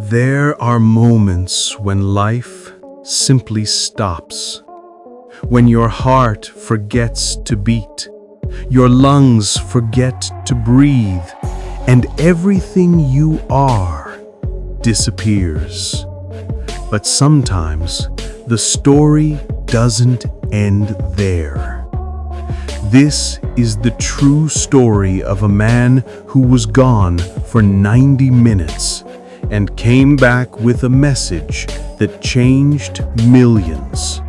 There are moments when life simply stops, when your heart forgets to beat, your lungs forget to breathe, and everything you are disappears. But sometimes the story doesn't end there. This is the true story of a man who was gone for 90 minutes and came back with a message that changed millions.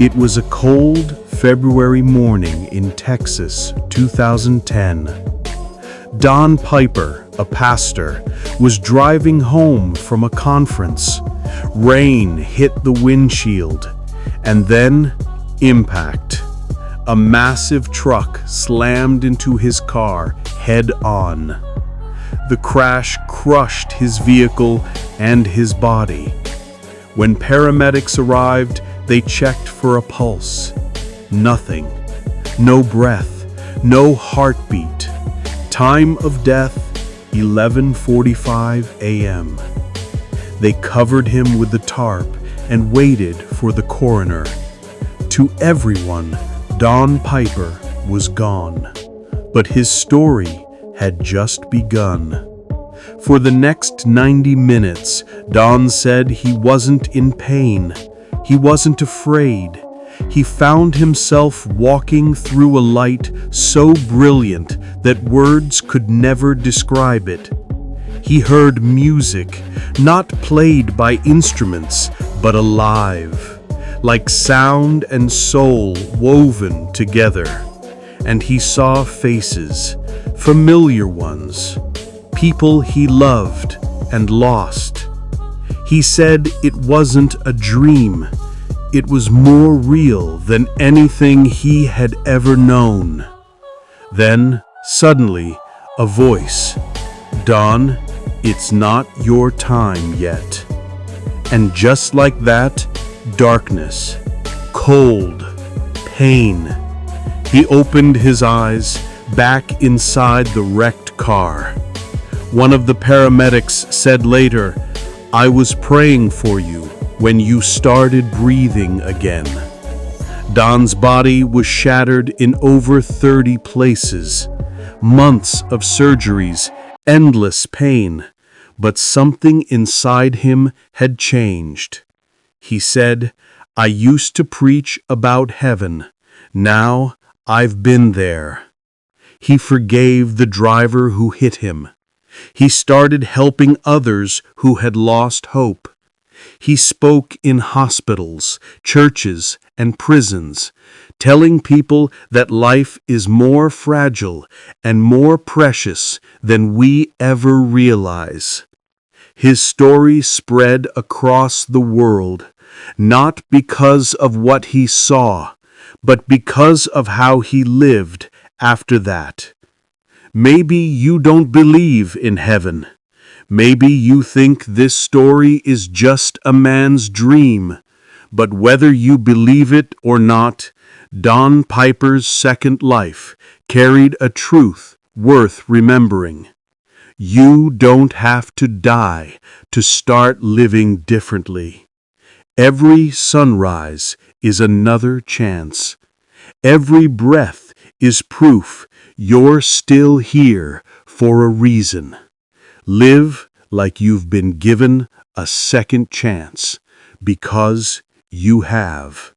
It was a cold February morning in Texas, 2010. Don Piper, a pastor, was driving home from a conference. Rain hit the windshield, and then impact. A massive truck slammed into his car head-on. The crash crushed his vehicle and his body. When paramedics arrived, they checked for a pulse. Nothing. No breath. No heartbeat. Time of death, 11:45 a.m. They covered him with the tarp and waited for the coroner. To everyone, Don Piper was gone, but his story had just begun. For the next 90 minutes, Don said he wasn't in pain. He wasn't afraid. He found himself walking through a light so brilliant that words could never describe it. He heard music, not played by instruments, but alive, like sound and soul woven together. And he saw faces, familiar ones, people he loved and lost. He said it wasn't a dream. It was more real than anything he had ever known. Then, suddenly, a voice. Don, it's not your time yet. And just like that, darkness, cold, pain. He opened his eyes, back inside the wrecked car. One of the paramedics said later, "I was praying for you when you started breathing again." Don's body was shattered in over 30 places. Months of surgeries, endless pain. But something inside him had changed. He said, "I used to preach about heaven. Now I've been there." He forgave the driver who hit him. He started helping others who had lost hope. He spoke in hospitals, churches, and prisons, telling people that life is more fragile and more precious than we ever realize. His story spread across the world, not because of what he saw, but because of how he lived after that. Maybe you don't believe in heaven. Maybe you think this story is just a man's dream. But whether you believe it or not, Don Piper's second life carried a truth worth remembering. You don't have to die to start living differently. Every sunrise is another chance. Every breath is proof you're still here for a reason. Live like you've been given a second chance, because you have.